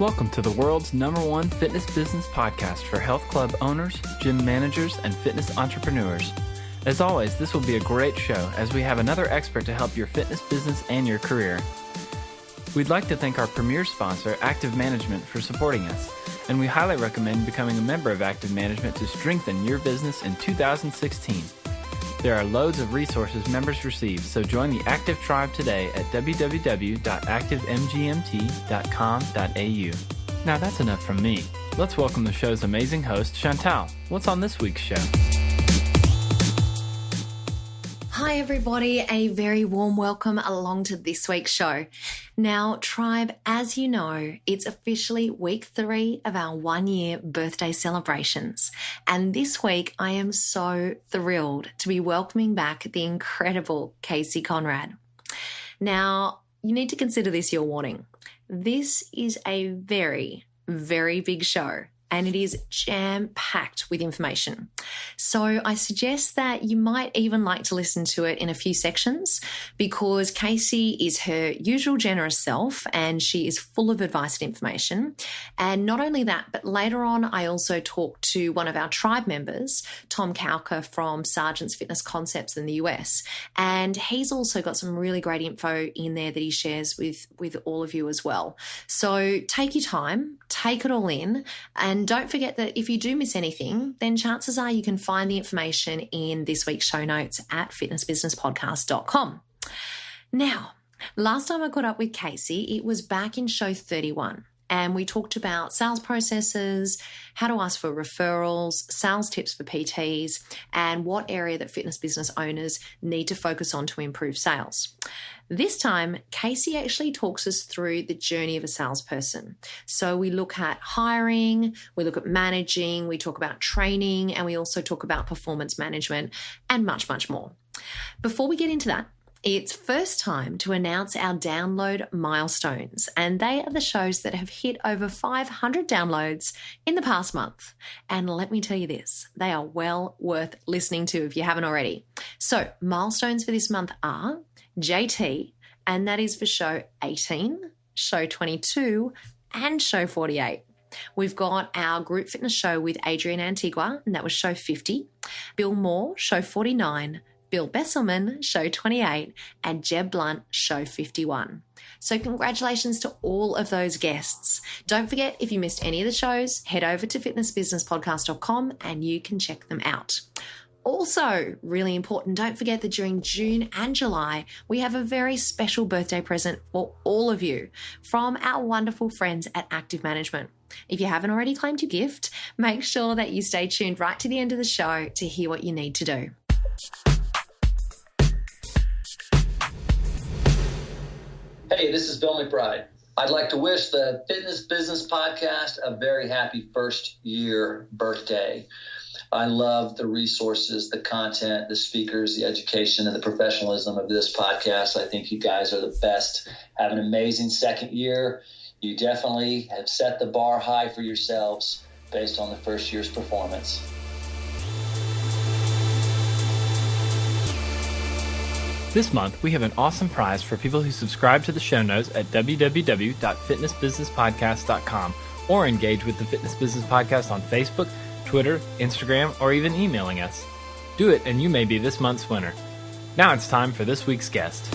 Welcome to the world's #1 fitness business podcast for health club owners, gym managers, and fitness entrepreneurs. As always, this will be a great show as we have another expert to help your fitness business and your career. We'd like to thank our premier sponsor, Active Management, for supporting us, and we highly recommend becoming a member of Active Management to strengthen your business in 2016. There are loads of resources members receive, so join the Active Tribe today at www.activemgmt.com.au. Now that's enough from me. Let's welcome the show's amazing host, Chantal. What's on this week's show? Hi everybody, a very warm welcome along to this week's show. Now, Tribe, as you know, it's officially week 3 of our 1-year birthday celebrations. And this week, I am so thrilled to be welcoming back the incredible Casey Conrad. Now, you need to consider this your warning. This is a very, very big show, and it is jam-packed with information. So I suggest that you might even like to listen to it in a few sections, because Casey is her usual generous self and she is full of advice and information. And not only that, but later on I also talked to one of our tribe members, Tom Cowker from Sargent's Fitness Concepts in the US. And he's also got some really great info in there that he shares with all of you as well. So take your time, take it all in, and don't forget that if you do miss anything, then chances are you can find the information in this week's show notes at fitnessbusinesspodcast.com. Now, last time I caught up with Casey, it was back in show 31. And we talked about sales processes, how to ask for referrals, sales tips for PTs, and what area that fitness business owners need to focus on to improve sales. This time, Casey actually talks us through the journey of a salesperson. So we look at hiring, we look at managing, we talk about training, and we also talk about performance management and much, much more. Before we get into that, it's first time to announce our download milestones, and they are the shows that have hit over 500 downloads in the past month. And let me tell you this, they are well worth listening to if you haven't already. So milestones for this month are JT, and that is for show 18, show 22, and show 48. We've got our group fitness show with Adrian Antigua, and that was show 50, Bill Moore, show 49, Bill Besselman, show 28, and Jeb Blunt, show 51. So congratulations to all of those guests. Don't forget, if you missed any of the shows, head over to fitnessbusinesspodcast.com and you can check them out. Also, really important, don't forget that during June and July, we have a very special birthday present for all of you from our wonderful friends at Active Management. If you haven't already claimed your gift, make sure that you stay tuned right to the end of the show to hear what you need to do. Hey, this is Bill McBride. I'd like to wish the Fitness Business Podcast a very happy first year birthday. I love the resources, the content, the speakers, the education, and the professionalism of this podcast. I think you guys are the best. Have an amazing second year. You definitely have set the bar high for yourselves based on the first year's performance. This month, we have an awesome prize for people who subscribe to the show notes at www.fitnessbusinesspodcast.com or engage with the Fitness Business Podcast on Facebook, Twitter, Instagram, or even emailing us. Do it and you may be this month's winner. Now it's time for this week's guest.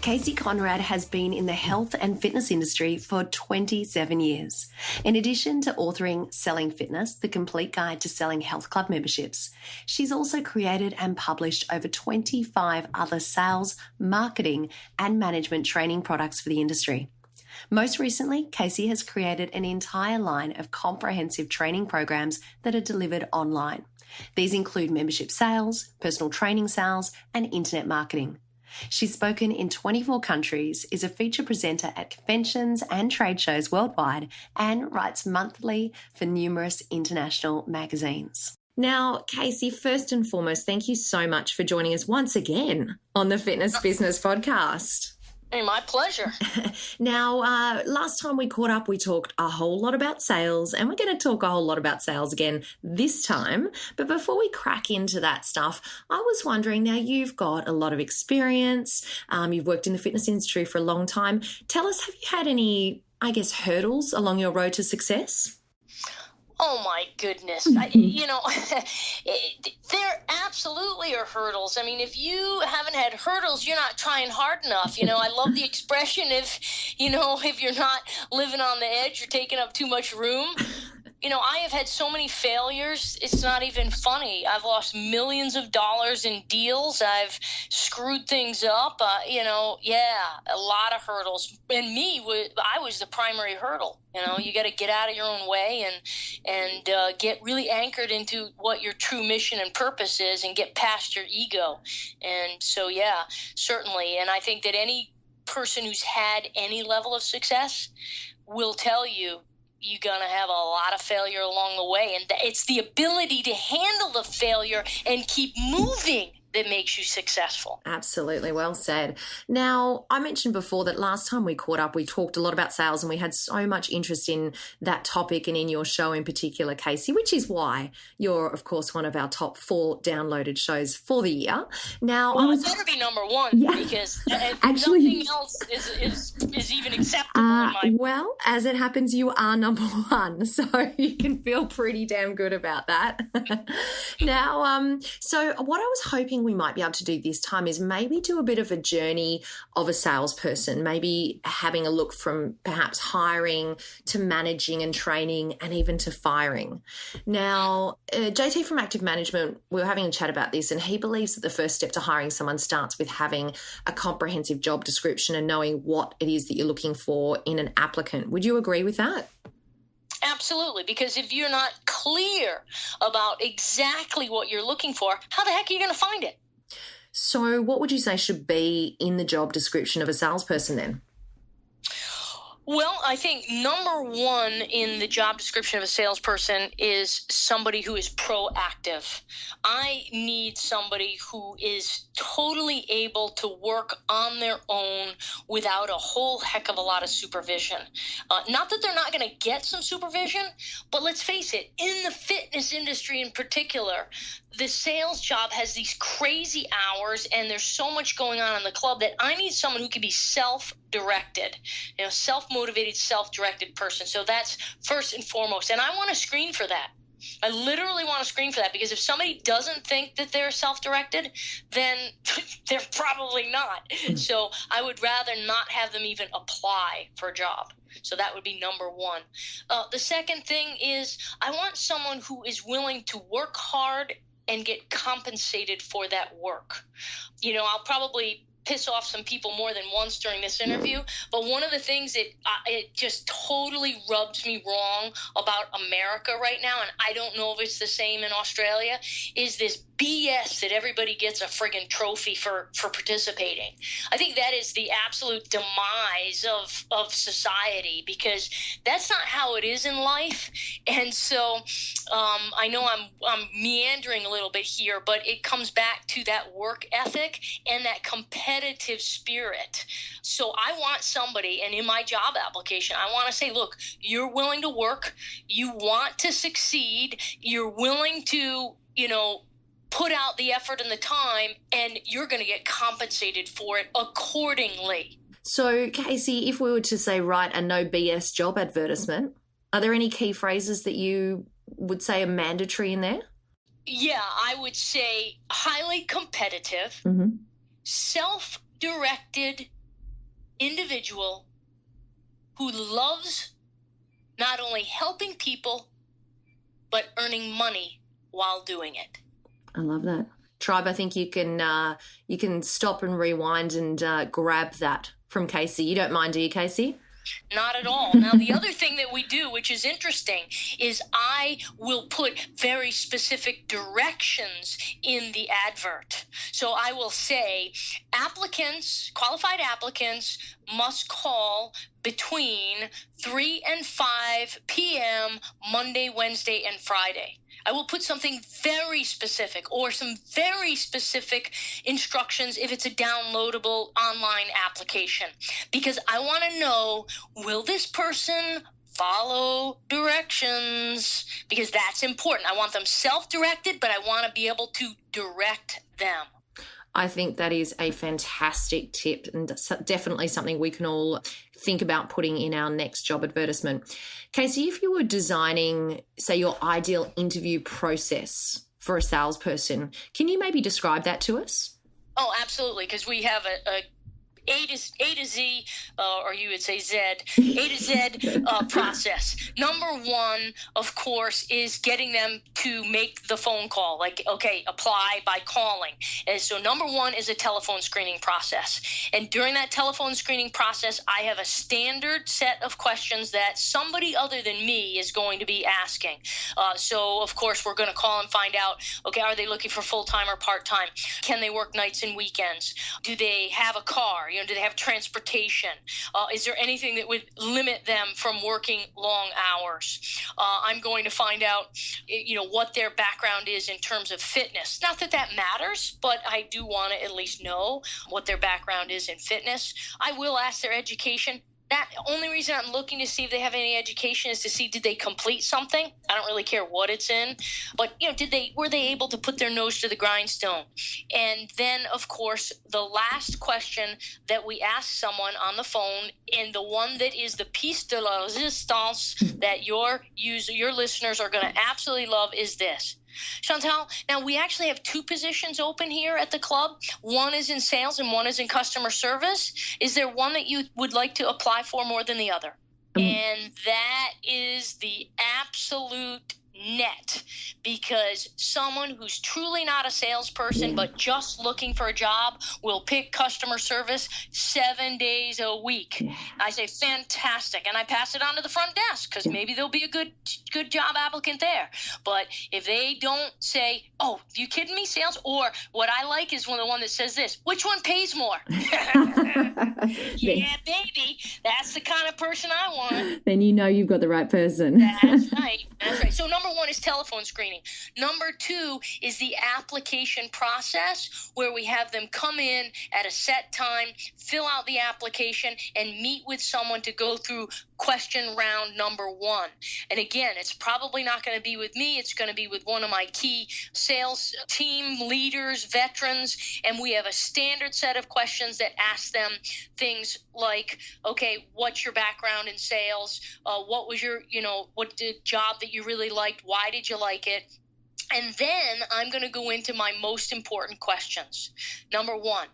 Casey Conrad has been in the health and fitness industry for 27 years. In addition to authoring Selling Fitness, the complete guide to selling health club memberships, she's also created and published over 25 other sales, marketing, and management training products for the industry. Most recently, Casey has created an entire line of comprehensive training programs that are delivered online. These include membership sales, personal training sales, and internet marketing. She's spoken in 24 countries, is a feature presenter at conventions and trade shows worldwide, and writes monthly for numerous international magazines. Now, Casey, first and foremost, thank you so much for joining us once again on the Fitness Business Podcast. Hey, my pleasure. Now, last time we caught up, we talked a whole lot about sales, and we're going to talk a whole lot about sales again this time. But before we crack into that stuff, I was wondering, now you've got a lot of experience. You've worked in the fitness industry for a long time. Tell us, have you had any I guess, hurdles along your road to success? Oh, my goodness. There absolutely are hurdles. I mean, if you haven't had hurdles, you're not trying hard enough. I love the expression, if you're not living on the edge, you're taking up too much room. I have had so many failures, it's not even funny. I've lost millions of dollars in deals. I've screwed things up. A lot of hurdles. And I was the primary hurdle. You got to get out of your own way and get really anchored into what your true mission and purpose is and get past your ego. And so, yeah, certainly. And I think that any person who's had any level of success will tell you, you're going to have a lot of failure along the way. And it's the ability to handle the failure and keep moving that makes you successful. Absolutely. Well said. Now, I mentioned before that last time we caught up, we talked a lot about sales and we had so much interest in that topic and in your show in particular, Casey, which is why you're, of course, one of our top 4 downloaded shows for the year. Now, it better be number 1 because actually, nothing else is even acceptable. Well, as it happens, you are number 1, so you can feel pretty damn good about that. Now, so what I was hoping we might be able to do this time is maybe do a bit of a journey of a salesperson, maybe having a look from perhaps hiring to managing and training and even to firing. Now, JT from Active Management, we were having a chat about this, and he believes that the first step to hiring someone starts with having a comprehensive job description and knowing what it is that you're looking for in an applicant. Would you agree with that? Absolutely, because if you're not clear about exactly what you're looking for, how the heck are you going to find it? So what would you say should be in the job description of a salesperson then? Well, I think number 1 in the job description of a salesperson is somebody who is proactive. I need somebody who is totally able to work on their own without a whole heck of a lot of supervision. Not that they're not going to get some supervision, but let's face it, in the fitness industry in particular, the sales job has these crazy hours and there's so much going on in the club that I need someone who can be self-directed, self-motivated, self-directed person. So that's first and foremost. And I want to screen for that. I literally want to screen for that, because if somebody doesn't think that they're self-directed, then they're probably not. So I would rather not have them even apply for a job. So that would be number 1. The second thing is I want someone who is willing to work hard and get compensated for that work. I'll probably piss off some people more than once during this interview, but one of the things that it just totally rubs me wrong about America right now, and I don't know if it's the same in Australia, is this BS that everybody gets a friggin' trophy for participating. I think that is the absolute demise of society, because that's not how it is in life. And so I know I'm meandering a little bit here, but it comes back to that work ethic and that competitive spirit. So I want somebody, and in my job application, I want to say, look, you're willing to work, you want to succeed, you're willing to, put out the effort and the time, and you're going to get compensated for it accordingly. So, Casey, if we were to say write a no BS job advertisement, are there any key phrases that you would say are mandatory in there? Yeah, I would say highly competitive, self-directed individual who loves not only helping people, but earning money while doing it. I love that. Tribe, I think you can stop and rewind and grab that from Casey. You don't mind, do you, Casey? Not at all. Now, the other thing that we do, which is interesting, is I will put very specific directions in the advert. So I will say qualified applicants must call between 3 and 5 p.m. Monday, Wednesday, and Friday. I will put something very specific or some very specific instructions if it's a downloadable online application, because I want to know, will this person follow directions? Because that's important. I want them self-directed, but I want to be able to direct them. I think that is a fantastic tip and definitely something we can all think about putting in our next job advertisement. Casey, if you were designing, say, your ideal interview process for a salesperson, can you maybe describe that to us? Oh, absolutely, because we have a A to Z, or you would say Z, A to Z process. Number one, of course, is getting them to make the phone call. Like, okay, apply by calling. And so number one is a telephone screening process. And during that telephone screening process, I have a standard set of questions that somebody other than me is going to be asking. So, of course, we're going to call and find out, okay, are they looking for full-time or part-time? Can they work nights and weekends? Do they have a car? Do they have transportation? Is there anything that would limit them from working long hours? I'm going to find out, what their background is in terms of fitness. Not that that matters, but I do want to at least know what their background is in fitness. I will ask their education. That only reason I'm looking to see if they have any education is to see, did they complete something? I don't really care what it's in, but were they able to put their nose to the grindstone? And then, of course, the last question that we ask someone on the phone, and the one that is the piece de la resistance that your listeners are going to absolutely love, is this. Chantal, now we actually have 2 positions open here at the club. One is in sales and one is in customer service. Is there one that you would like to apply for more than the other? And that is the absolute net, because someone who's truly not a salesperson but just looking for a job will pick customer service 7 days a week. I say fantastic, and I pass it on to the front desk because maybe there'll be a good job applicant there. But if they don't say, "Oh, you kidding me, sales?" Or what I like is the one that says this: "Which one pays more?" Yeah, baby, that's the kind of person I want. Then you've got the right person. That's right. That's right. So number one is telephone screening. Number 2 is the application process, where we have them come in at a set time, fill out the application, and meet with someone to go through question round number 1. And again, it's probably not going to be with me. It's going to be with one of my key sales team leaders, veterans, and we have a standard set of questions that ask them things like, okay, what's your background in sales? What was your, what the job that you really liked? Why did you like it? And then I'm going to go into my most important questions. Number 1,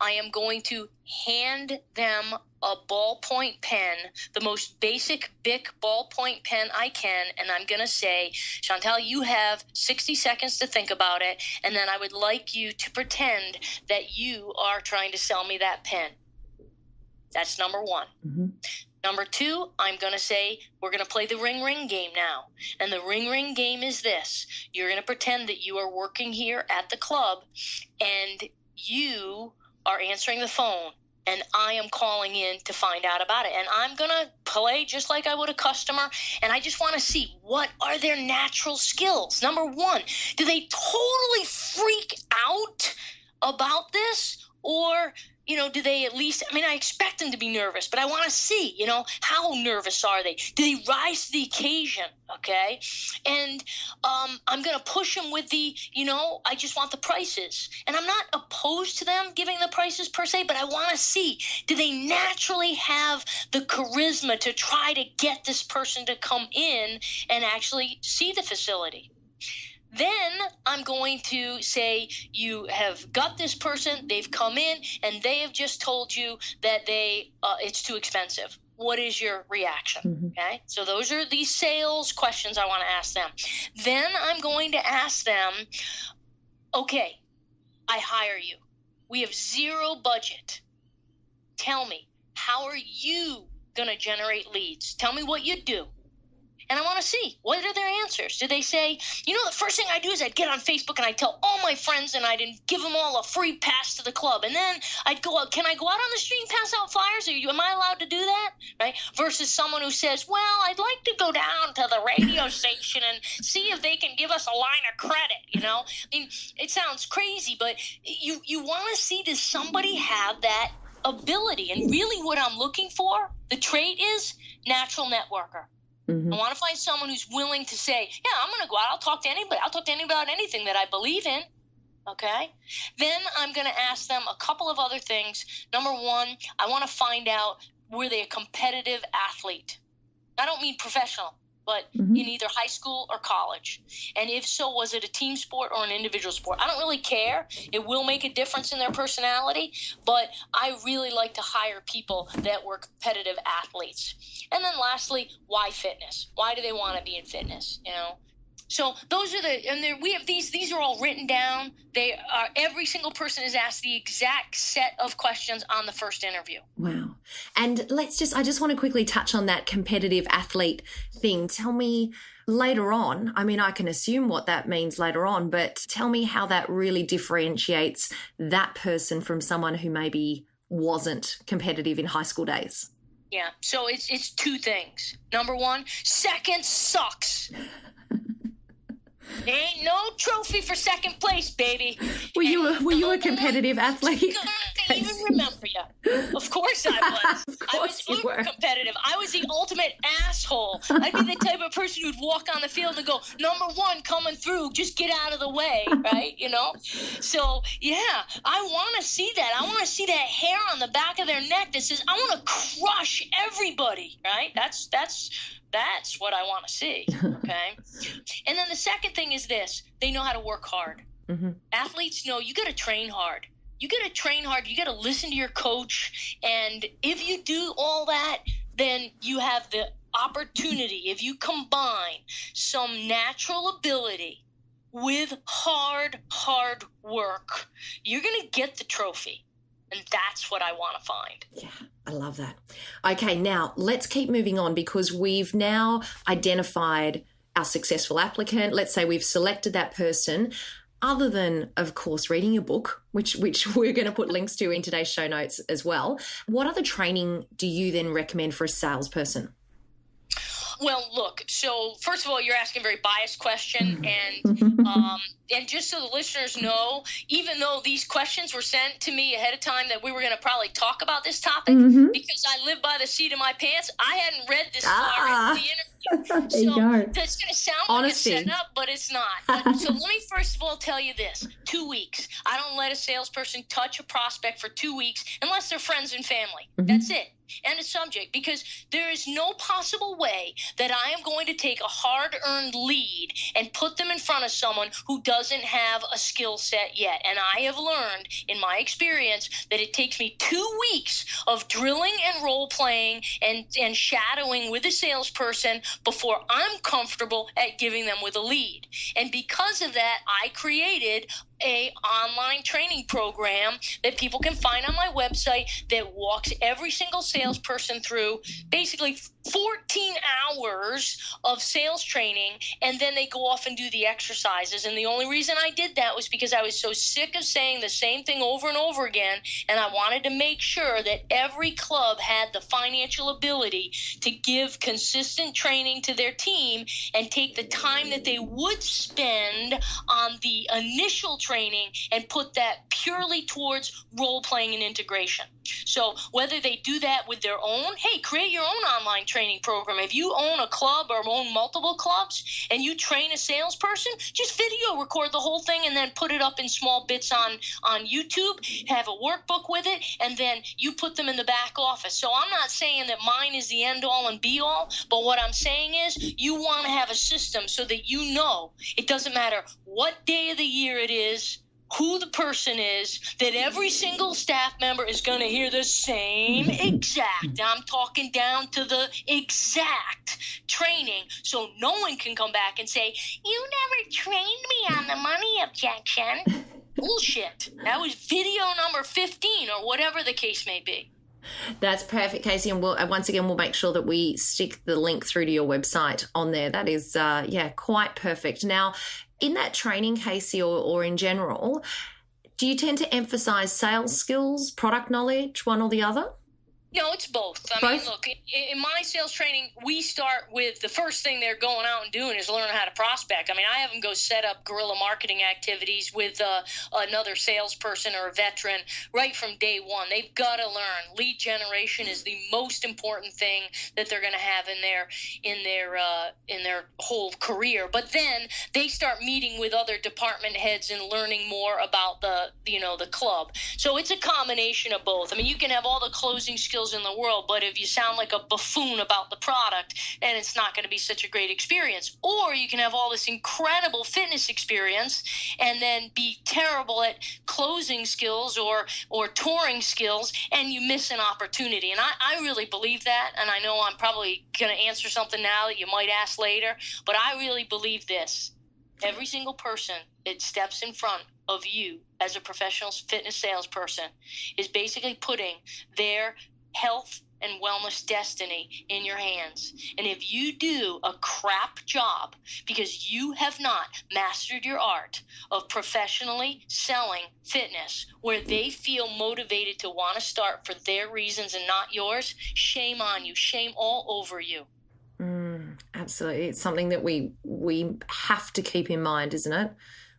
I am going to hand them a ballpoint pen, the most basic Bic ballpoint pen I can, and I'm going to say, Chantal, you have 60 seconds to think about it, and then I would like you to pretend that you are trying to sell me that pen. That's number 1. Mm-hmm. Number 2, I'm going to say, we're going to play the ring game now. And the ring game is this. You're going to pretend that you are working here at the club, and you are answering the phone, and I am calling in to find out about it. And I'm going to play just like I would a customer, and I just want to see, what are their natural skills? Number 1, do they totally freak out about this? Or, do they at least, I expect them to be nervous, but I want to see, how nervous are they? Do they rise to the occasion? Okay. And I'm going to push them with the, I just want the prices. And I'm not opposed to them giving the prices per se, but I want to see, do they naturally have the charisma to try to get this person to come in and actually see the facility? Then I'm going to say, you have got this person, they've come in, and they have just told you that it's too expensive. What is your reaction? Mm-hmm. Okay, so those are the sales questions I want to ask them. Then I'm going to ask them, okay, I hire you. We have 0 budget. Tell me, how are you going to generate leads? Tell me what you do. And I want to see, what are their answers? Do they say, the first thing I do is I'd get on Facebook and I'd tell all my friends and I'd give them all a free pass to the club. And then I'd go out, can I go out on the street and pass out flyers? Am I allowed to do that? Right? Versus someone who says, well, I'd like to go down to the radio station and see if they can give us a line of credit, it sounds crazy, but you want to see, does somebody have that ability? And really what I'm looking for, the trait is natural networker. Mm-hmm. I want to find someone who's willing to say, yeah, I'm going to go out. I'll talk to anybody. I'll talk to anybody about anything that I believe in. Okay. Then I'm going to ask them a couple of other things. Number 1, I want to find out, were they a competitive athlete? I don't mean professional, but in either high school or college. And if so, was it a team sport or an individual sport? I don't really care. It will make a difference in their personality, but I really like to hire people that were competitive athletes. And then lastly, why fitness? Why do they want to be in fitness? So those are we have these are all written down. They are, every single person is asked the exact set of questions on the first interview. Wow. And I just want to quickly touch on that competitive athlete thing. Tell me later on, I mean, I can assume what that means later on, but tell me how that really differentiates that person from someone who maybe wasn't competitive in high school days. Yeah. So it's two things. Number one, second sucks. Ain't no trophy for second place, baby. Were you a competitive athlete? I don't even remember you. Of course I was. Of course I was uber competitive. I was the ultimate asshole. I'd be the type of person who'd walk on the field and go, number one coming through, just get out of the way, right? So, yeah, I want to see that. I want to see that hair on the back of their neck that says, I want to crush everybody, right? That's what I want to see, okay? And then the second thing is this. They know how to work hard. Mm-hmm. Athletes know you got to train hard. You got to train hard. You got to listen to your coach. And if you do all that, then you have the opportunity. If you combine some natural ability with hard work, you're going to get the trophy. And that's what I want to find. Yeah, I love that. Okay, now let's keep moving on because we've now identified our successful applicant. Let's say we've selected that person. Other than, of course, reading a book, which we're going to put links to in today's show notes as well, what other training do you then recommend for a salesperson? Well, look, so first of all, you're asking a very biased question, and just so the listeners know, even though these questions were sent to me ahead of time that we were going to probably talk about this topic, because I live by the seat of my pants, I hadn't read this far in the interview. So that's going to sound Honesty. like it's set up, but it's not. So let me first of all tell you this. 2 weeks. I don't let a salesperson touch a prospect for 2 weeks unless they're friends and family. That's it. And a subject, because there is no possible way that I am going to take a hard-earned lead and put them in front of someone who doesn't have a skill set yet. And I have learned in my experience that it takes me 2 weeks of drilling and role-playing and shadowing with a salesperson before I'm comfortable at giving them with a lead. And because of that, I created a online training program that people can find on my website that walks every single salesperson through basically 14 hours of sales training, and then they go off and do the exercises. And the only reason I did that was because I was so sick of saying the same thing over and over again, and I wanted to make sure that every club had the financial ability to give consistent training to their team and take the time that they would spend on the initial training and put that purely towards role-playing and integration. So whether they do that with their own, hey, create your own online training program. If you own a club or own multiple clubs and you train a salesperson, just video record the whole thing and then put it up in small bits on YouTube, have a workbook with it, and then you put them in the back office. So I'm not saying that mine is the end-all and be-all, but what I'm saying is you want to have a system so that you know it doesn't matter what day of the year it is, who the person is, that every single staff member is going to hear the same exact, I'm talking down to the exact training, so no one can come back and say, you never trained me on the money objection. Bullshit. That was video number 15 or whatever the case may be. That's perfect, Casey. And once again, we'll make sure that we stick the link through to your website on there. That is, quite perfect. Now, in that training, Casey, or in general, do you tend to emphasize sales skills, product knowledge, one or the other? No, it's both. I mean, look, in my sales training, we start with the first thing they're going out and doing is learning how to prospect. I mean, I have them go set up guerrilla marketing activities with another salesperson or a veteran right from day one. They've got to learn. Lead generation is the most important thing that they're going to have in their whole career. But then they start meeting with other department heads and learning more about the club. So it's a combination of both. I mean, you can have all the closing skills skills in the world, but if you sound like a buffoon about the product, then it's not going to be such a great experience. Or you can have all this incredible fitness experience and then be terrible at closing skills or touring skills, and you miss an opportunity. And I really believe that, and I know I'm probably going to answer something now that you might ask later, but I really believe this. Every single person that steps in front of you as a professional fitness salesperson is basically putting their health and wellness destiny in your hands. And if you do a crap job because you have not mastered your art of professionally selling fitness where they feel motivated to want to start for their reasons and not yours, shame on you, shame all over you. Absolutely. It's something that we have to keep in mind, isn't it?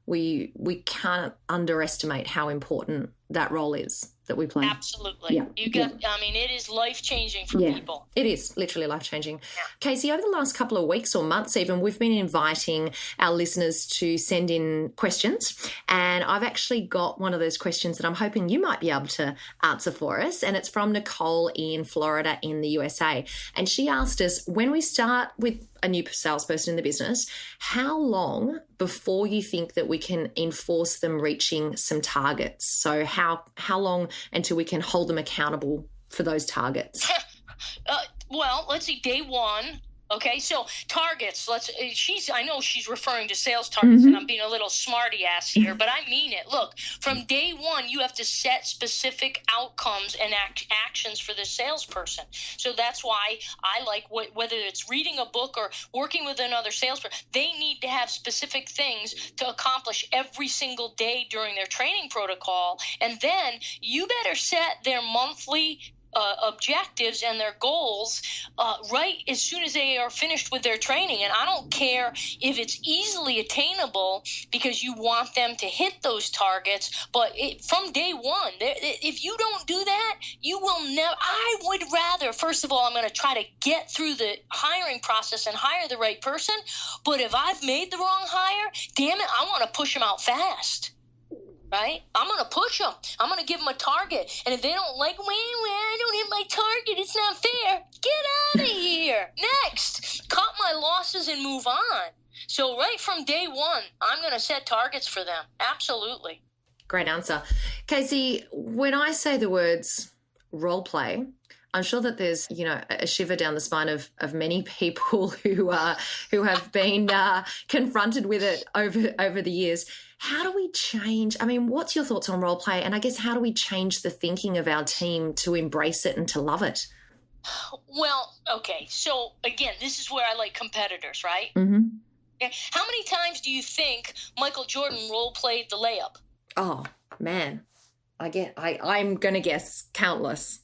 We can't underestimate how important that role is that we play. Absolutely. Yeah. It is life-changing for people. It is literally life-changing. Yeah. Casey, over the last couple of weeks or months even, we've been inviting our listeners to send in questions, and I've actually got one of those questions that I'm hoping you might be able to answer for us, and it's from Nicole in Florida in the USA. And she asked us, when we start with a new salesperson in the business, how long before you think that we can enforce them reaching some targets? So how long until we can hold them accountable for those targets? Well, let's see, day one. Okay, so targets. I know she's referring to sales targets, and I'm being a little smarty ass here, but I mean it. Look, from day one, you have to set specific outcomes and actions for the salesperson. So that's why I like whether it's reading a book or working with another salesperson, they need to have specific things to accomplish every single day during their training protocol. And then you better set their monthly objectives and their goals right as soon as they are finished with their training. And I don't care if it's easily attainable because you want them to hit those targets, but from day one, if you don't do that, you will never. I would rather, first of all, I'm going to try to get through the hiring process and hire the right person, but if I've made the wrong hire, damn it, I want to push them out fast. Right? I'm going to push them. I'm going to give them a target. And if they don't like, I don't hit my target, it's not fair. Get out of here. Next. Cut my losses and move on. So right from day one, I'm going to set targets for them. Absolutely. Great answer. Casey, when I say the words role play, I'm sure that there's, a shiver down the spine of many people who have been confronted with it over the years. How do we change? What's your thoughts on role play? And I guess how do we change the thinking of our team to embrace it and to love it? Well, okay. So again, this is where I like competitors, right? Mm-hmm. How many times do you think Michael Jordan role played the layup? Oh man, I'm gonna guess countless.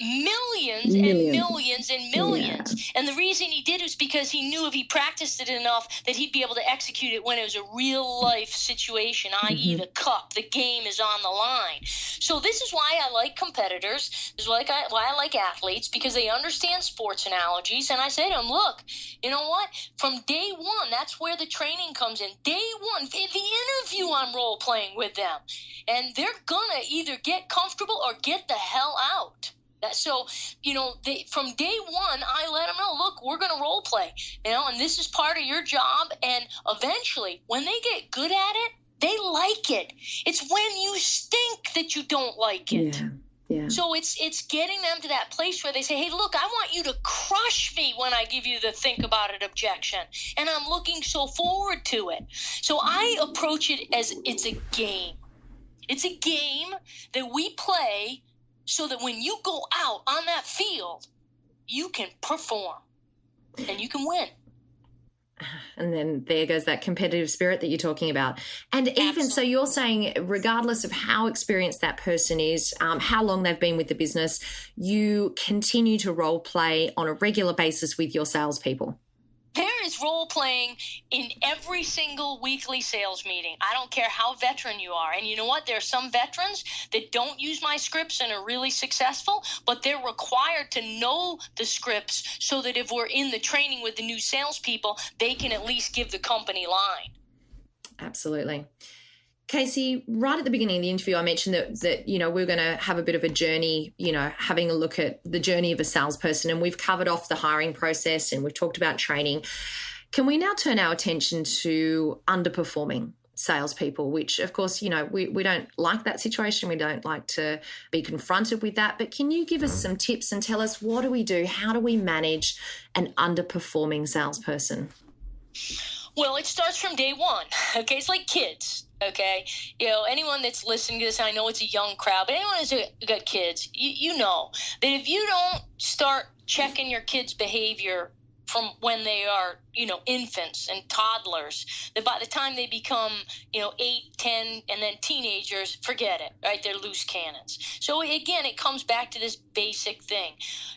Millions and millions and millions. Yeah. And the reason he did was because he knew if he practiced it enough that he'd be able to execute it when it was a real life situation, i.e. the cup, the game is on the line. So this is why I like competitors. This is why I like athletes, because they understand sports analogies. And I say to them, look, you know what? From day one, that's where the training comes in. Day one, the interview, I'm role playing with them. And they're going to either get comfortable or get the hell out. So, from day one, I let them know, look, we're going to role play, and this is part of your job. And eventually, when they get good at it, they like it. It's when you stink that you don't like it. Yeah. So it's getting them to that place where they say, hey, look, I want you to crush me when I give you the think about it objection. And I'm looking so forward to it. So I approach it as it's a game. It's a game that we play so that when you go out on that field, you can perform and you can win. And then there goes that competitive spirit that you're talking about. And even Absolutely. So you're saying regardless of how experienced that person is, how long they've been with the business, you continue to role play on a regular basis with your salespeople. There is role playing in every single weekly sales meeting. I don't care how veteran you are. And you know what? There are some veterans that don't use my scripts and are really successful, but they're required to know the scripts so that if we're in the training with the new salespeople, they can at least give the company line. Absolutely. Casey, right at the beginning of the interview, I mentioned that we're going to have a bit of a journey, having a look at the journey of a salesperson, and we've covered off the hiring process and we've talked about training. Can we now turn our attention to underperforming salespeople, which, of course, we don't like that situation. We don't like to be confronted with that. But can you give us some tips and tell us, what do we do? How do we manage an underperforming salesperson? Well, it starts from day one. Okay, it's like kids. Okay, anyone that's listening to this, I know it's a young crowd, but anyone who's got kids, you know that if you don't start checking your kids' behavior from when they are, infants and toddlers, that by the time they become, 8, 10, and then teenagers, forget it, right? They're loose cannons. So again, it comes back to this basic thing.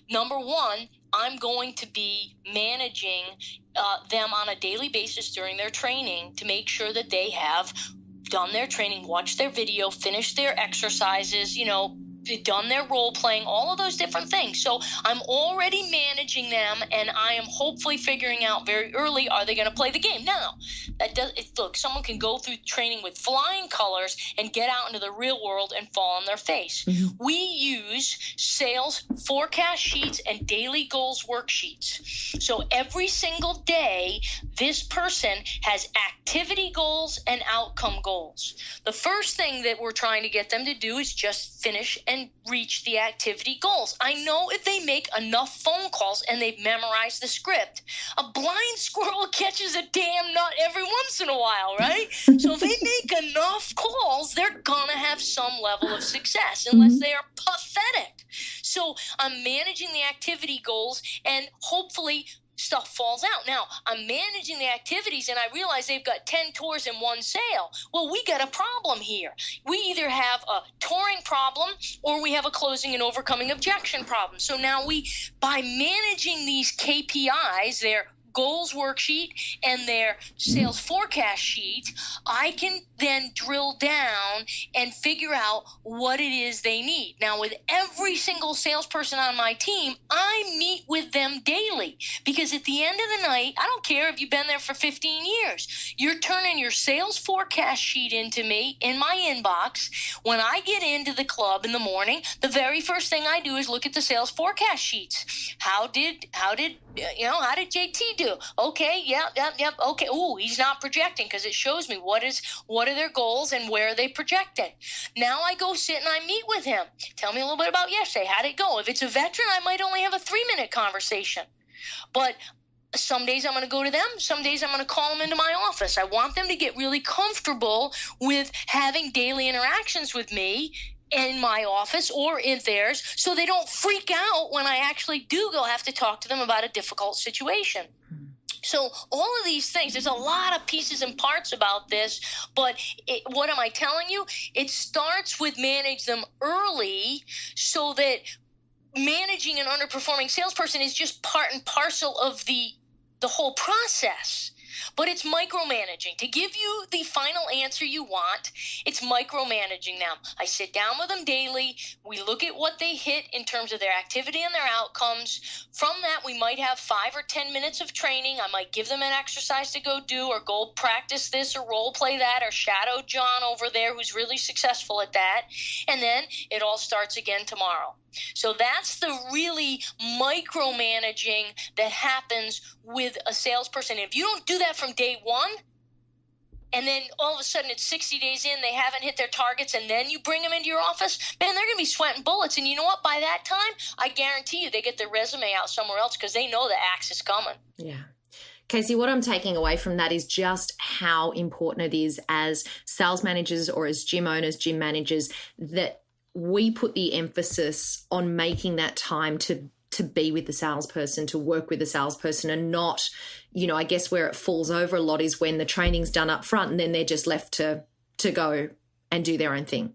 Number one, I'm going to be managing them on a daily basis during their training to make sure that they have done their training, watched their video, finished their exercises, done their role playing, all of those different things. So I'm already managing them, and I am hopefully figuring out very early, are they going to play the game? Now, look, someone can go through training with flying colors and get out into the real world and fall on their face. Mm-hmm. We use sales forecast sheets and daily goals worksheets. So every single day, this person has activity goals and outcome goals. The first thing that we're trying to get them to do is just finish and reach the activity goals. I know if they make enough phone calls and they've memorized the script, a blind squirrel catches a damn nut every once in a while, right? So if they make enough calls, they're going to have some level of success, unless they are pathetic. So I'm managing the activity goals, and hopefully stuff falls out. Now, I'm managing the activities, and I realize they've got 10 tours and 1 sale. Well, we got a problem here. We either have a touring problem or we have a closing and overcoming objection problem. So now by managing these KPIs, their goals worksheet and their sales forecast sheet, I can then drill down and figure out what it is they need. Now, with every single salesperson on my team, I meet with them daily, because at the end of the night, I don't care if you've been there for 15 years, you're turning your sales forecast sheet into me in my inbox. When I get into the club in the morning, the very first thing I do is look at the sales forecast sheets. How did JT do? Okay, yep. Okay, ooh, he's not projecting, because it shows me what are their goals and where are they projecting. Now I go sit and I meet with him. Tell me a little bit about yesterday. How'd it go? If it's a veteran, I might only have a 3-minute conversation. But some days I'm going to go to them. Some days I'm going to call them into my office. I want them to get really comfortable with having daily interactions with me in my office or in theirs, so they don't freak out when I actually do go have to talk to them about a difficult situation. So all of these things, there's a lot of pieces and parts about this, but what am I telling you? It starts with manage them early, so that managing an underperforming salesperson is just part and parcel of the whole process. But it's micromanaging. To give you the final answer you want, it's micromanaging them. I sit down with them daily. We look at what they hit in terms of their activity and their outcomes. From that, we might have 5 or 10 minutes of training. I might give them an exercise to go do, or go practice this, or role play that, or shadow John over there who's really successful at that. And then it all starts again tomorrow. So that's the really micromanaging that happens with a salesperson. If you don't do that from day one, and then all of a sudden it's 60 days in, they haven't hit their targets, and then you bring them into your office, man, they're going to be sweating bullets. And you know what? By that time, I guarantee you they get their resume out somewhere else, because they know the axe is coming. Yeah. Casey, what I'm taking away from that is just how important it is as sales managers, or as gym owners, gym managers, that we put the emphasis on making that time to be with the salesperson, to work with the salesperson, and not, I guess where it falls over a lot is when the training's done up front and then they're just left to go and do their own thing.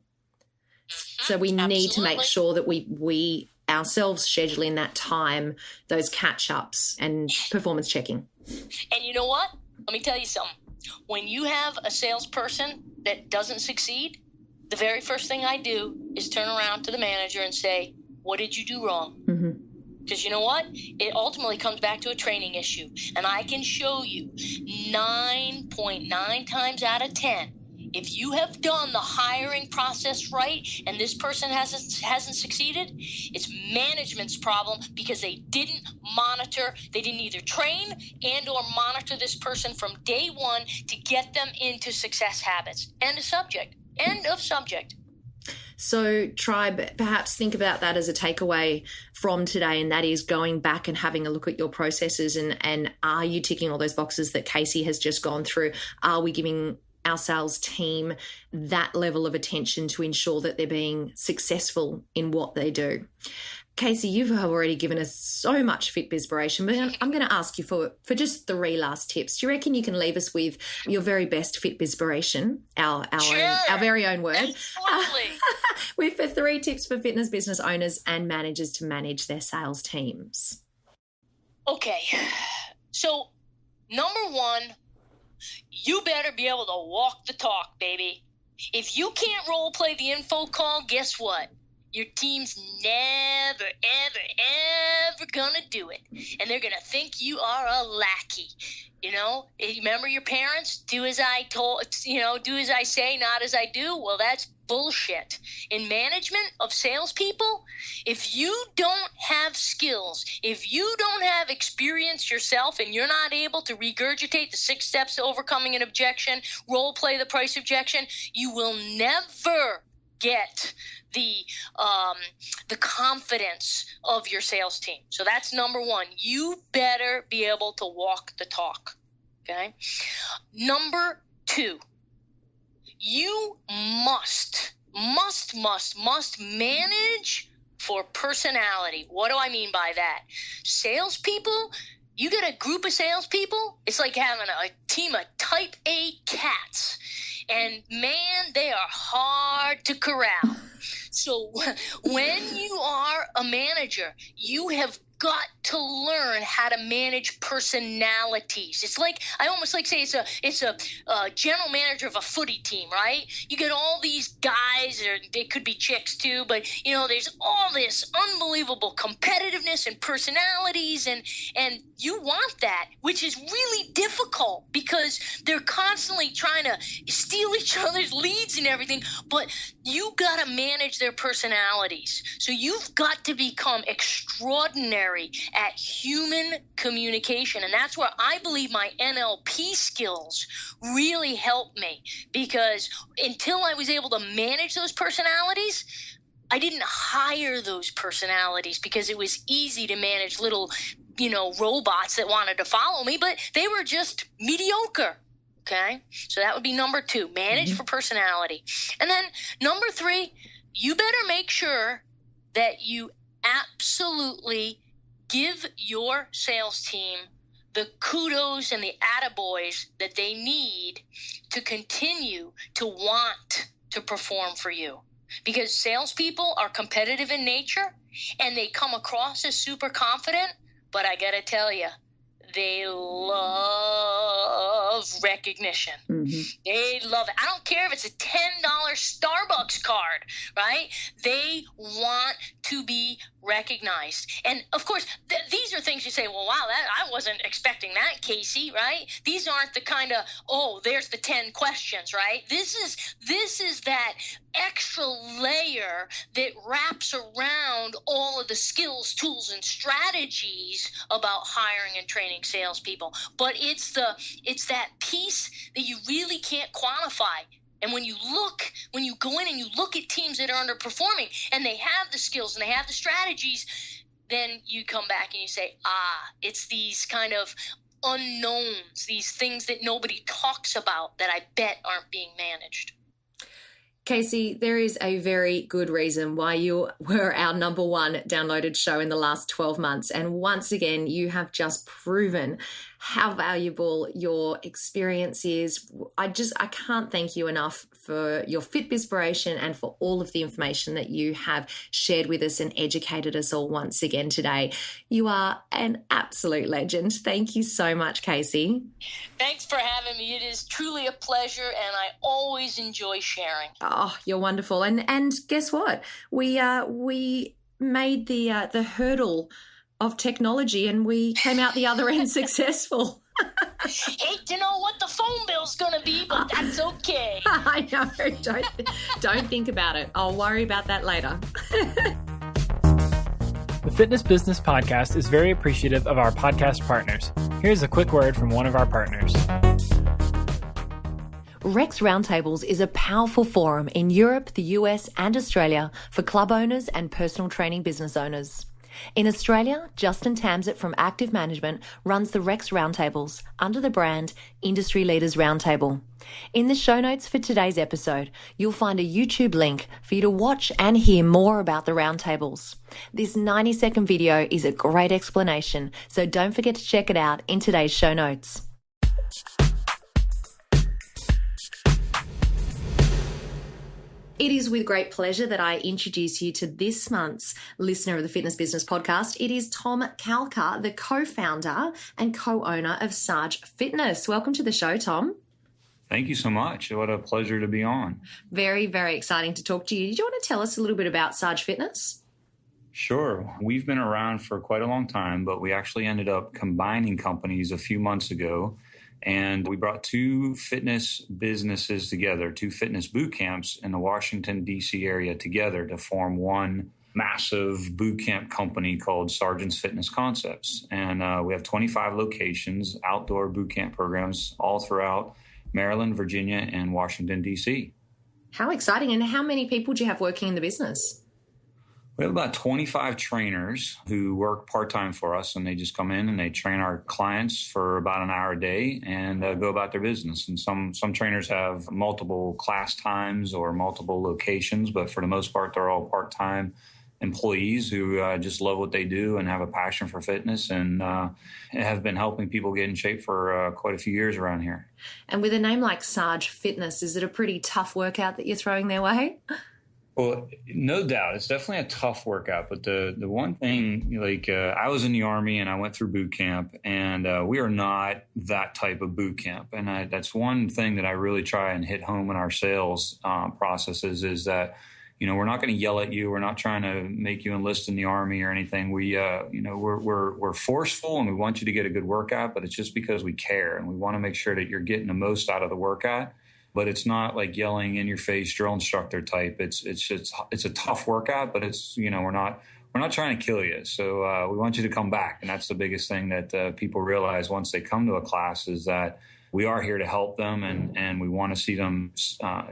So we need to make sure that we ourselves schedule in that time, those catch-ups and performance checking. And you know what? Let me tell you something. When you have a salesperson that doesn't succeed, the very first thing I do is turn around to the manager and say, what did you do wrong? Mm-hmm. Because you know what? It ultimately comes back to a training issue. And I can show you 9.9 times out of 10, if you have done the hiring process right and this person hasn't succeeded, it's management's problem because they didn't monitor, they didn't either train and or monitor this person from day one to get them into success habits. End of subject. End of subject. So, Tribe, perhaps think about that as a takeaway from today, and that is going back and having a look at your processes and are you ticking all those boxes that Casey has just gone through? Are we giving our sales team that level of attention to ensure that they're being successful in what they do? Casey, you've already given us so much Fitbispiration, but I'm going to ask you for just 3 last tips. Do you reckon you can leave us with your very best Fitbispiration, our very own word? Absolutely. With 3 tips for fitness business owners and managers to manage their sales teams. Okay. So, number 1, you better be able to walk the talk, baby. If you can't role play the info call, guess what? Your team's never, ever gonna do it. And they're gonna think you are a lackey. You know, remember your parents? Do as I say, not as I do. Well, that's bullshit. In management of salespeople, if you don't have skills, if you don't have experience yourself and you're not able to regurgitate the 6 steps to overcoming an objection, role play the price objection, you will never get the confidence of your sales team. So that's number 1. You better be able to walk the talk. Okay. Number 2, you must manage for personality. What do I mean by that? Salespeople, you get a group of salespeople, it's like having a team of type A cats. And man, they are hard to corral. So when you are a manager, you have got to learn how to manage personalities. It's like, I almost like say it's a general manager of a footy team, right? You get all these guys, or they could be chicks too, but you know, there's all this unbelievable competitiveness and personalities, and you want that, which is really difficult because they're constantly trying to steal each other's leads and everything, but you got to manage their personalities. So you've got to become extraordinary at human communication. And that's where I believe my NLP skills really helped me, because until I was able to manage those personalities, I didn't hire those personalities because it was easy to manage little, robots that wanted to follow me, but they were just mediocre. Okay. So that would be number 2, manage for personality. And then number 3, you better make sure that you absolutely give your sales team the kudos and the attaboys that they need to continue to want to perform for you. Because salespeople are competitive in nature and they come across as super confident, but I got to tell you, they love recognition. They love it. I don't care if it's a $10 Starbucks card, right? They want to be recognized. And of course, these are things you say, well, wow, I wasn't expecting that, Casey, right? These aren't the kind of, there's the 10 questions, right? This is that extra layer that wraps around all of the skills, tools, and strategies about hiring and training salespeople. But it's that piece that you really can't quantify. And when you go in and you look at teams that are underperforming and they have the skills and they have the strategies, then you come back and you say, it's these kind of unknowns, these things that nobody talks about that I bet aren't being managed. Casey, there is a very good reason why you were our number 1 downloaded show in the last 12 months. And once again, you have just proven how valuable your experience is. I can't thank you enough for your Fitbispiration and for all of the information that you have shared with us and educated us all once again today. You are an absolute legend. Thank you so much, Casey. Thanks for having me. It is truly a pleasure, and I always enjoy sharing. Oh, you're wonderful. And guess what? We made the hurdle of technology and we came out the other end successful. Hate to know what the phone bill's going to be, but that's okay. I No, don't think about it. I'll worry about that later. The Fitness Business Podcast is very appreciative of our podcast partners. Here's a quick word from one of our partners. Rex Roundtables is a powerful forum in Europe, the US, and Australia for club owners and personal training business owners. In Australia, Justin Tamsett from Active Management runs the Rex Roundtables under the brand Industry Leaders Roundtable. In the show notes for today's episode, you'll find a YouTube link for you to watch and hear more about the roundtables. This 90-second video is a great explanation, so don't forget to check it out in today's show notes. It is with great pleasure that I introduce you to this month's listener of the Fitness Business Podcast. It is Tom Kalkar, the co-founder and co-owner of Sarge Fitness. Welcome to the show, Tom. Thank you so much. What a pleasure to be on. Very, very exciting to talk to you. Did you want to tell us a little bit about Sarge Fitness? Sure. We've been around for quite a long time, but we actually ended up combining companies a few months ago. And we brought two fitness businesses together, two fitness boot camps in the Washington, D.C. area together to form one massive boot camp company called Sargent's Fitness Concepts. And we have 25 locations, outdoor boot camp programs all throughout Maryland, Virginia, and Washington, D.C. How exciting. And how many people do you have working in the business? We have about 25 trainers who work part-time for us, and they just come in and they train our clients for about an hour a day and go about their business. And some trainers have multiple class times or multiple locations, but for the most part, they're all part-time employees who just love what they do and have a passion for fitness and have been helping people get in shape for quite a few years around here. And with a name like Sarge Fitness, is it a pretty tough workout that you're throwing their way? Well, no doubt. It's definitely a tough workout. But the one thing, I was in the Army and I went through boot camp, and we are not that type of boot camp. And that's one thing that I really try and hit home in our sales processes is that, we're not going to yell at you. We're not trying to make you enlist in the Army or anything. We're forceful and we want you to get a good workout, but it's just because we care and we want to make sure that you're getting the most out of the workout. But it's not like yelling in your face drill instructor type. It's a tough workout, but it's, we're not trying to kill you. So we want you to come back. And that's the biggest thing that people realize once they come to a class is that we are here to help them and we want to see them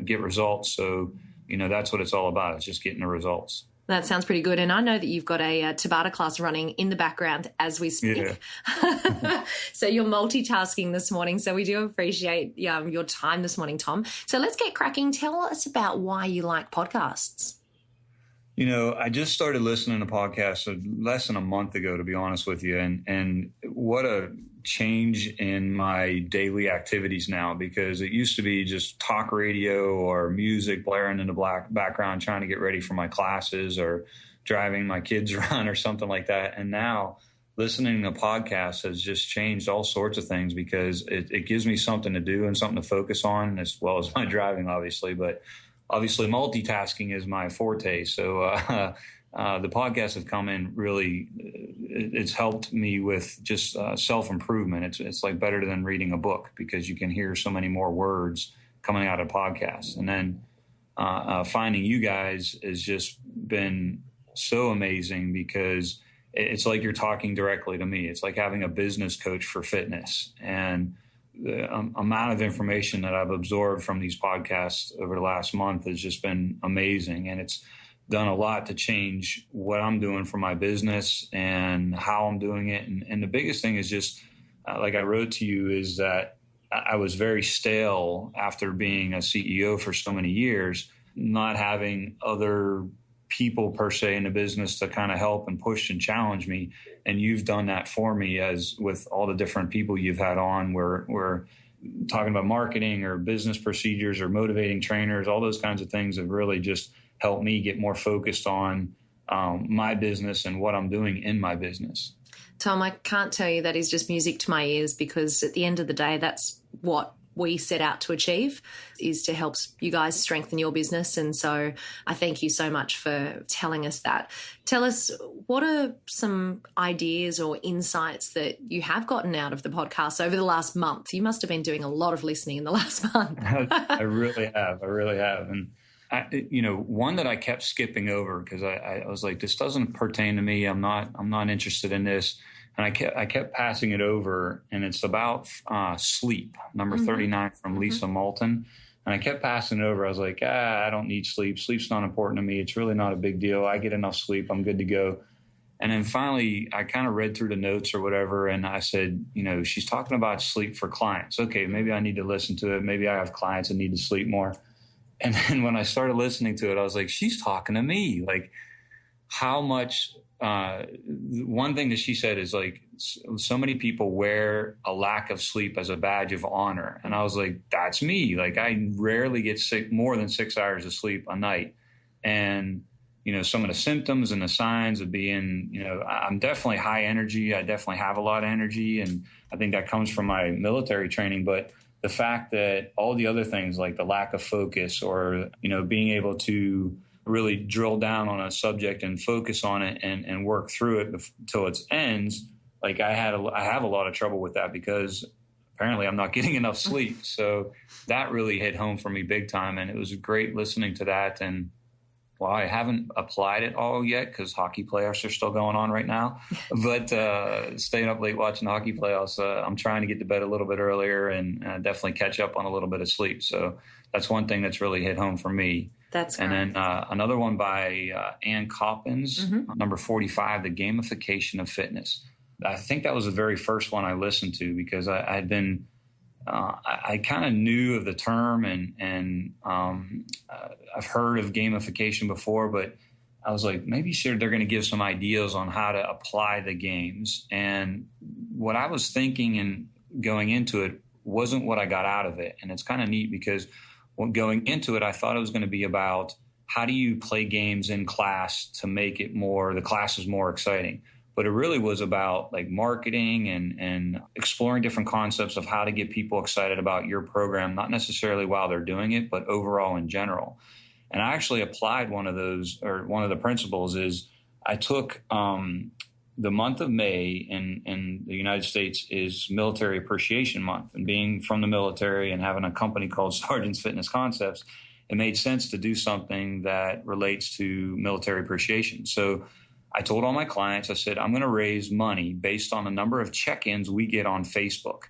get results. So, that's what it's all about. It's just getting the results. That sounds pretty good. And I know that you've got a Tabata class running in the background as we speak. Yeah. So you're multitasking this morning. So we do appreciate your time this morning, Tom. So let's get cracking. Tell us about why you like podcasts. I just started listening to podcasts less than a month ago, to be honest with you. And what a change in my daily activities now, because it used to be just talk radio or music blaring in the background, trying to get ready for my classes or driving my kids around or something like that. And now listening to podcasts has just changed all sorts of things because it gives me something to do and something to focus on, as well as my driving, obviously. But obviously, multitasking is my forte. So the podcasts have come in really, it's helped me with just self-improvement. It's like better than reading a book because you can hear so many more words coming out of podcasts. And then finding you guys has just been so amazing because it's like you're talking directly to me. It's like having a business coach for fitness. And the amount of information that I've absorbed from these podcasts over the last month has just been amazing. And it's done a lot to change what I'm doing for my business and how I'm doing it. And the biggest thing is just, like I wrote to you, is that I was very stale after being a CEO for so many years, not having other people per se in the business to kind of help and push and challenge me. And you've done that for me, as with all the different people you've had on. We're talking about marketing or business procedures or motivating trainers. All those kinds of things have really just helped me get more focused on my business and what I'm doing in my business. Tom, I can't tell you that is just music to my ears, because at the end of the day, that's what we set out to achieve, is to help you guys strengthen your business. And so I thank you so much for telling us that. Tell us, what are some ideas or insights that you have gotten out of the podcast over the last month? You must have been doing a lot of listening in the last month. I really have. And one that I kept skipping over because I was like, this doesn't pertain to me. I'm not interested in this. And I kept passing it over, and it's about sleep, number 39 from Lisa Moulton. And I kept passing it over. I was like, I don't need sleep. Sleep's not important to me. It's really not a big deal. I get enough sleep. I'm good to go. And then finally, I kind of read through the notes or whatever, and I said, she's talking about sleep for clients. Okay, maybe I need to listen to it. Maybe I have clients that need to sleep more. And then when I started listening to it, I was like, she's talking to me. Like, how much one thing that she said is like, so many people wear a lack of sleep as a badge of honor. And I was like, that's me. Like, I rarely get more than 6 hours of sleep a night. And, some of the symptoms and the signs of being, I'm definitely high energy. I definitely have a lot of energy. And I think that comes from my military training. But the fact that all the other things like the lack of focus or, being able to really drill down on a subject and focus on it and work through it until it ends. Like I have a lot of trouble with that because apparently I'm not getting enough sleep. So that really hit home for me big time. And it was great listening to that. And well, I haven't applied it all yet because hockey playoffs are still going on right now, but staying up late watching hockey playoffs, I'm trying to get to bed a little bit earlier and definitely catch up on a little bit of sleep. So that's one thing that's really hit home for me. That's great. And then another one by Ann Coppins, number 45, The Gamification of Fitness. I think that was the very first one I listened to because I kind of knew of the term and I've heard of gamification before, but I was like, maybe they're going to give some ideas on how to apply the games. And what I was thinking and going into it wasn't what I got out of it. And it's kind of neat because going into it, I thought it was going to be about how do you play games in class to make it the classes more exciting. But it really was about like marketing and exploring different concepts of how to get people excited about your program, not necessarily while they're doing it, but overall in general. And I actually applied one of those, or one of the principles is I took the month of May in the United States is Military Appreciation Month. And being from the military and having a company called Sergeant's Fitness Concepts, it made sense to do something that relates to military appreciation. So I told all my clients, I said, I'm going to raise money based on the number of check-ins we get on Facebook.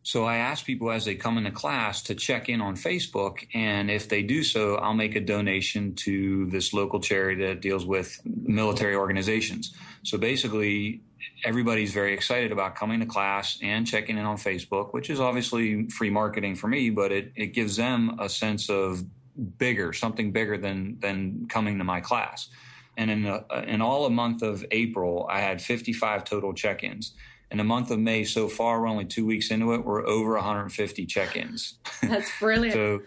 So I asked people as they come into class to check in on Facebook. And if they do so, I'll make a donation to this local charity that deals with military organizations. So basically, everybody's very excited about coming to class and checking in on Facebook, which is obviously free marketing for me, but it gives them a sense of something bigger than coming to my class. And in all a month of April, I had 55 total check-ins. In the month of May, so far, we're only 2 weeks into it, we're over 150 check-ins. That's brilliant. So,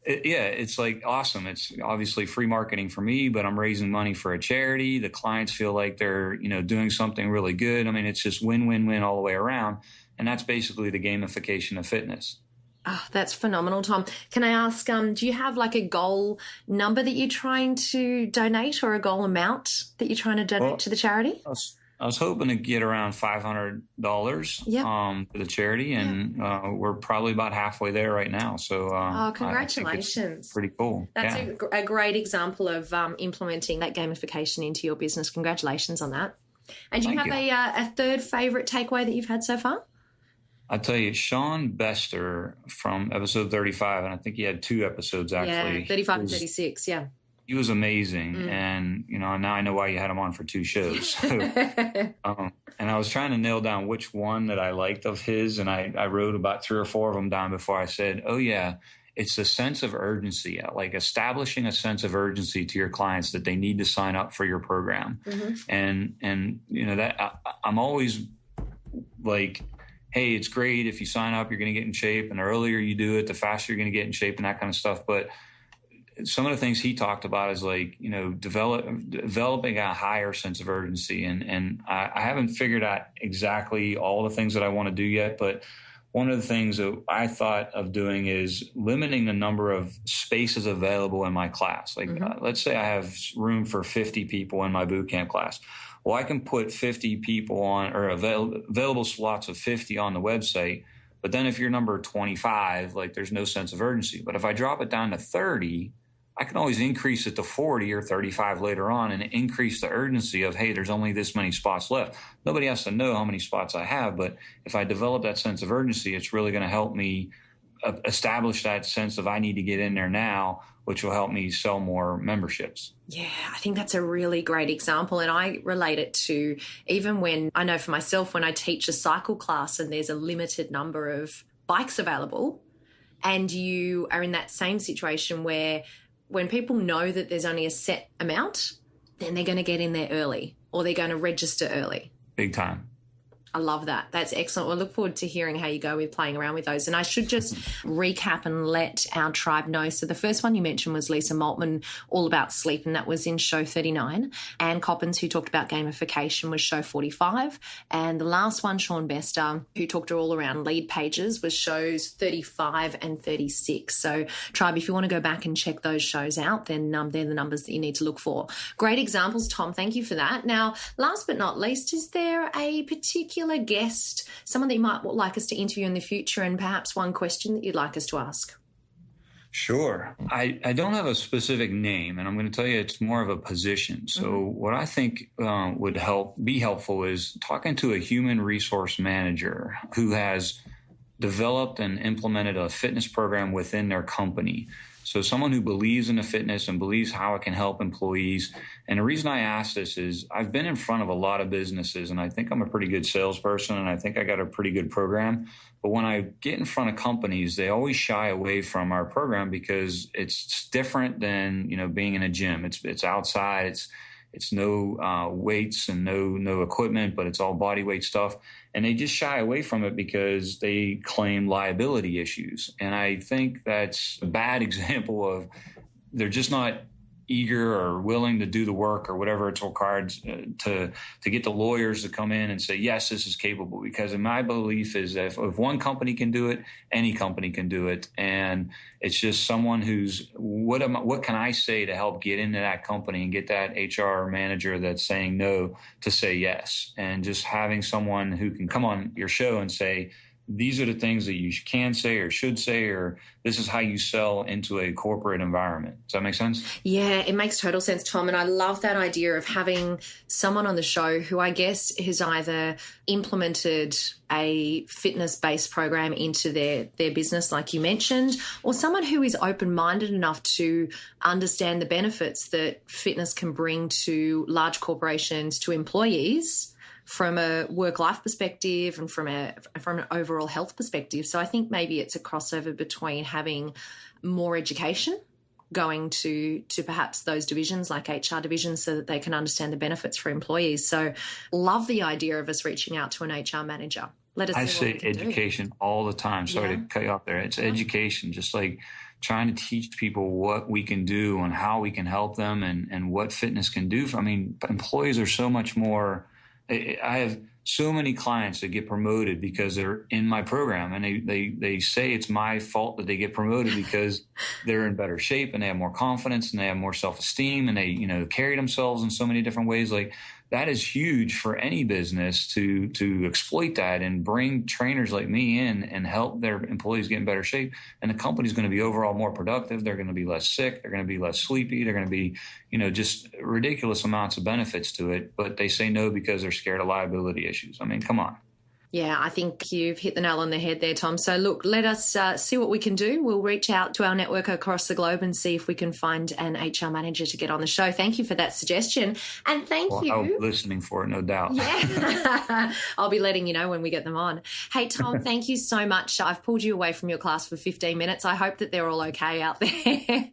it's like awesome. It's obviously free marketing for me, but I'm raising money for a charity. The clients feel like they're, doing something really good. I mean, it's just win-win-win all the way around. And that's basically the gamification of fitness. Oh, that's phenomenal, Tom. Can I ask, do you have like a goal number that you're trying to donate or a goal amount that you're trying to donate to the charity? I was hoping to get around $500 for the charity, and we're probably about halfway there right now. So, congratulations. Pretty cool. That's a great example of implementing that gamification into your business. Congratulations on that. And do you have a third favorite takeaway that you've had so far? I'll tell you, Sean Bester from episode 35, and I think he had 2 episodes actually. Yeah, 35 and 36, yeah. He was amazing. And, now I know why you had him on for 2 shows. So, and I was trying to nail down which one that I liked of his, and I wrote about 3 or 4 of them down before I said, oh, yeah, it's the sense of urgency, like establishing a sense of urgency to your clients that they need to sign up for your program. And that I'm always like, hey, it's great if you sign up, you're going to get in shape, and the earlier you do it, the faster you're going to get in shape and that kind of stuff. But some of the things he talked about is like, developing a higher sense of urgency. And I haven't figured out exactly all the things that I want to do yet, but one of the things that I thought of doing is limiting the number of spaces available in my class. Like, let's say I have room for 50 people in my boot camp class. Well, I can put 50 people on, or available slots of 50 on the website. But then if you're number 25, like, there's no sense of urgency. But if I drop it down to 30, I can always increase it to 40 or 35 later on and increase the urgency of, hey, there's only this many spots left. Nobody has to know how many spots I have, but if I develop that sense of urgency, it's really going to help me establish that sense of I need to get in there now, which will help me sell more memberships. Yeah, I think that's a really great example. And I relate it to even when I know for myself, when I teach a cycle class and there's a limited number of bikes available, and you are in that same situation where when people know that there's only a set amount, then they're going to get in there early or they're going to register early. Big time. I love that. That's excellent. Well, I look forward to hearing how you go with playing around with those. And I should just recap and let our tribe know. So the first one you mentioned was Lisa Maltman, all about sleep, and that was in show 39. Anne Coppins, who talked about gamification, was show 45. And the last one, Sean Bester, who talked all around lead pages, was shows 35 and 36. So tribe, if you want to go back and check those shows out, then they're the numbers that you need to look for. Great examples, Tom. Thank you for that. Now, last but not least, is there a particular guest, someone that you might like us to interview in the future, and perhaps one question that you'd like us to ask? Sure. I don't have a specific name, and I'm going to tell you it's more of a position. So what I think would be helpful is talking to a human resource manager who has developed and implemented a fitness program within their company. So someone who believes in the fitness and believes how it can help employees. And the reason I ask this is I've been in front of a lot of businesses, and I think I'm a pretty good salesperson, and I think I got a pretty good program. But when I get in front of companies, they always shy away from our program because it's different than, being in a gym. It's outside. It's no weights and no equipment, but it's all body weight stuff. And they just shy away from it because they claim liability issues. And I think that's a bad example of they're just not eager or willing to do the work or whatever it's required to get the lawyers to come in and say, yes, this is capable. Because in my belief is that if one company can do it, any company can do it. And it's just someone who's, what can I say to help get into that company and get that HR manager that's saying no to say yes. And just having someone who can come on your show and say, these are the things that you can say or should say, or this is how you sell into a corporate environment. Does that make sense? Yeah, it makes total sense, Tom. And I love that idea of having someone on the show who I guess has either implemented a fitness-based program into their business, like you mentioned, or someone who is open-minded enough to understand the benefits that fitness can bring to large corporations, to employees, from a work-life perspective and from an overall health perspective. So I think maybe it's a crossover between having more education going to perhaps those divisions like HR divisions so that they can understand the benefits for employees. So love the idea of us reaching out to an HR manager. Let us I say education all the time. Sorry to cut you off there. It's education, just like trying to teach people what we can do and how we can help them and what fitness can do. Employees are so much more. I have so many clients that get promoted because they're in my program, and they say it's my fault that they get promoted because they're in better shape and they have more confidence and they have more self-esteem and they carry themselves in so many different ways. Like, that is huge for any business to exploit that and bring trainers like me in and help their employees get in better shape. And the company's going to be overall more productive. They're going to be less sick. They're going to be less sleepy. They're going to be, just ridiculous amounts of benefits to it. But they say no because they're scared of liability issues. I mean, come on. Yeah, I think you've hit the nail on the head there, Tom. So look, let us see what we can do. We'll reach out to our network across the globe and see if we can find an HR manager to get on the show. Thank you for that suggestion. And thank you. I'll be listening for it, no doubt. Yeah, I'll be letting you know when we get them on. Hey, Tom, thank you so much. I've pulled you away from your class for 15 minutes. I hope that they're all okay out there.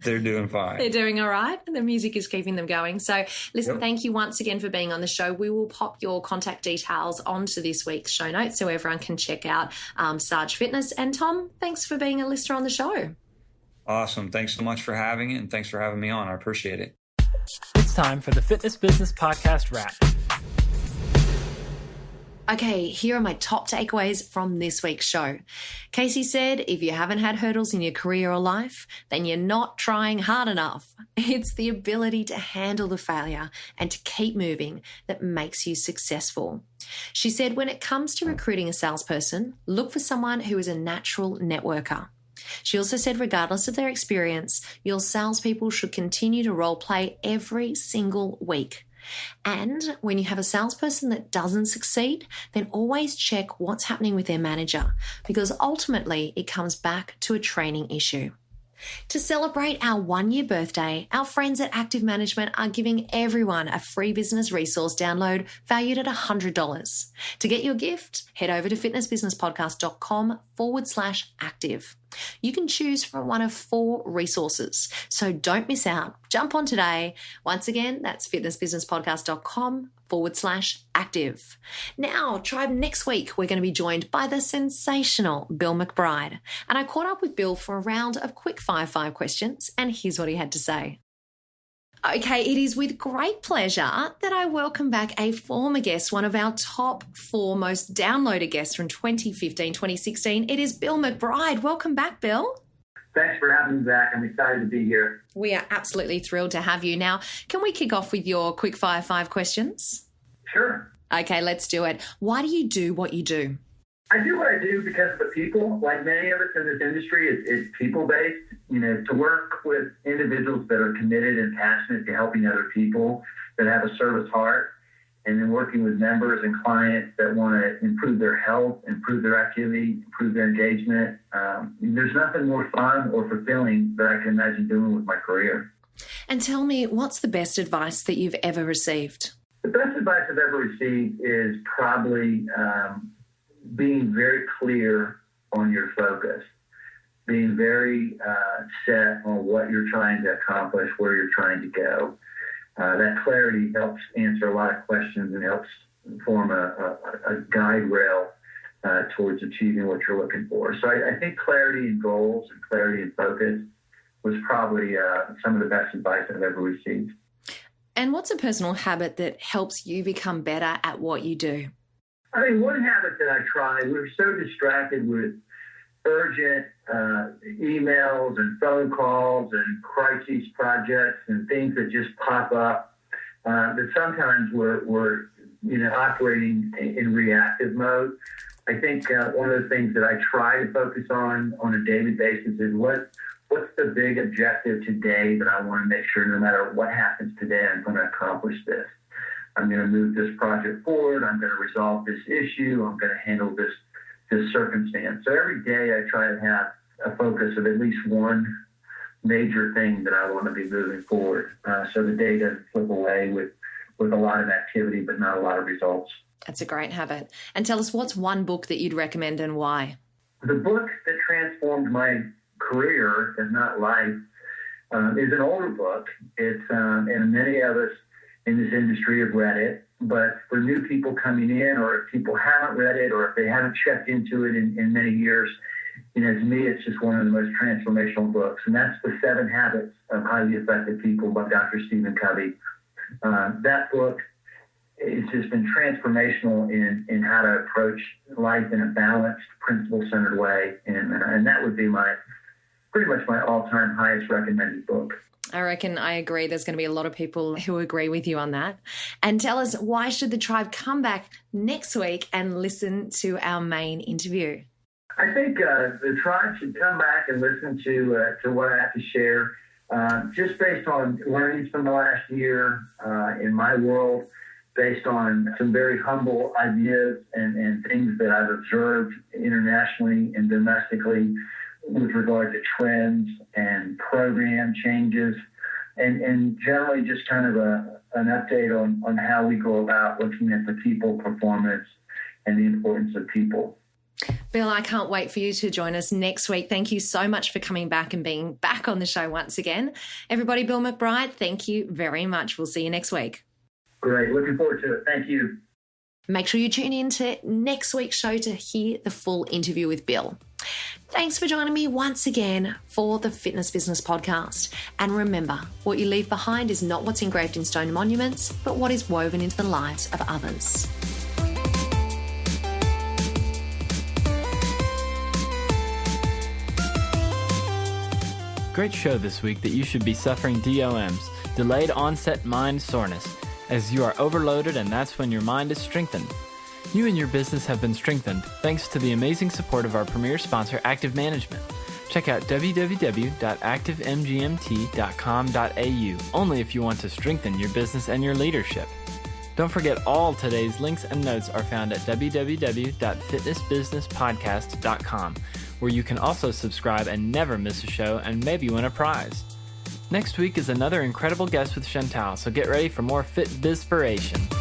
They're doing fine. They're doing all right. The music is keeping them going. So, listen, Thank you once again for being on the show. We will pop your contact details onto this week's show notes so everyone can check out Sarge Fitness. And, Tom, thanks for being a listener on the show. Awesome. Thanks so much for having it, and thanks for having me on. I appreciate it. It's time for the Fitness Business Podcast Wrap. Okay, here are my top takeaways from this week's show. Casey said, if you haven't had hurdles in your career or life, then you're not trying hard enough. It's the ability to handle the failure and to keep moving that makes you successful. She said, when it comes to recruiting a salesperson, look for someone who is a natural networker. She also said, regardless of their experience, your salespeople should continue to role play every single week. And when you have a salesperson that doesn't succeed, then always check what's happening with their manager, because ultimately it comes back to a training issue. To celebrate our 1-year birthday, our friends at Active Management are giving everyone a free business resource download valued at $100. To get your gift, head over to fitnessbusinesspodcast.com/active. You can choose from one of 4 resources, so don't miss out. Jump on today. Once again, that's fitnessbusinesspodcast.com/active. Now, Tribe, next week, we're going to be joined by the sensational Bill McBride. And I caught up with Bill for a round of quick 5 questions, and here's what he had to say. Okay, it is with great pleasure that I welcome back a former guest, one of our top 4 most downloaded guests from 2015, 2016. It is Bill McBride. Welcome back, Bill. Thanks for having me back. I'm excited to be here. We are absolutely thrilled to have you. Now, can we kick off with your quick 5 questions? Sure. Okay, let's do it. Why do you do what you do? I do what I do because of the people. Like many of us in this industry, it's people-based. You know, to work with individuals that are committed and passionate to helping other people, that have a service heart, and then working with members and clients that want to improve their health, improve their activity, improve their engagement. There's nothing more fun or fulfilling that I can imagine doing with my career. And tell me, what's the best advice that you've ever received? The best advice I've ever received is probably being very clear on your focus, being very set on what you're trying to accomplish, where you're trying to go. That clarity helps answer a lot of questions and helps form a guide rail towards achieving what you're looking for. So I think clarity in goals and clarity in focus was probably some of the best advice I've ever received. And what's a personal habit that helps you become better at what you do? I mean, one habit that I tried, we were so distracted with urgent emails and phone calls and crises projects and things that just pop up that sometimes we're operating in reactive mode. I think one of the things that I try to focus on a daily basis is what's the big objective today that I want to make sure no matter what happens today, I'm going to accomplish this. I'm going to move this project forward. I'm going to resolve this issue. I'm going to handle this circumstance. So every day I try to have a focus of at least one major thing that I want to be moving forward. So the day doesn't slip away with a lot of activity, but not a lot of results. That's a great habit. And tell us, what's one book that you'd recommend and why? The book that transformed my career, if not life, is an older book. It's and many of us in this industry have read it, but for new people coming in, or if people haven't read it, or if they haven't checked into it in many years, to me, it's just one of the most transformational books. And that's The 7 Habits of Highly Effective People by Dr. Stephen Covey. That book has just been transformational in how to approach life in a balanced, principle-centered way. And that would be pretty much my all-time highest recommended book. I reckon I agree. There's going to be a lot of people who agree with you on that. And tell us, why should the tribe come back next week and listen to our main interview? I think the tribe should come back and listen to what I have to share, just based on learnings from the last year in my world, based on some very humble ideas and things that I've observed internationally and domestically with regard to trends and program changes, and generally just kind of an update on how we go about looking at the people performance and the importance of people. Bill, I can't wait for you to join us next week. Thank you so much for coming back and being back on the show once again. Everybody, Bill McBride, thank you very much. We'll see you next week. Great. Looking forward to it. Thank you. Make sure you tune in to next week's show to hear the full interview with Bill. Thanks for joining me once again for the Fitness Business Podcast. And remember, what you leave behind is not what's engraved in stone monuments, but what is woven into the lives of others. Great show this week that you should be suffering DOMs, delayed onset mind soreness, as you are overloaded and that's when your mind is strengthened. You and your business have been strengthened thanks to the amazing support of our premier sponsor, Active Management. Check out www.activemgmt.com.au only if you want to strengthen your business and your leadership. Don't forget all today's links and notes are found at www.fitnessbusinesspodcast.com, where you can also subscribe and never miss a show and maybe win a prize. Next week is another incredible guest with Chantal, so get ready for more Fit Bizpiration.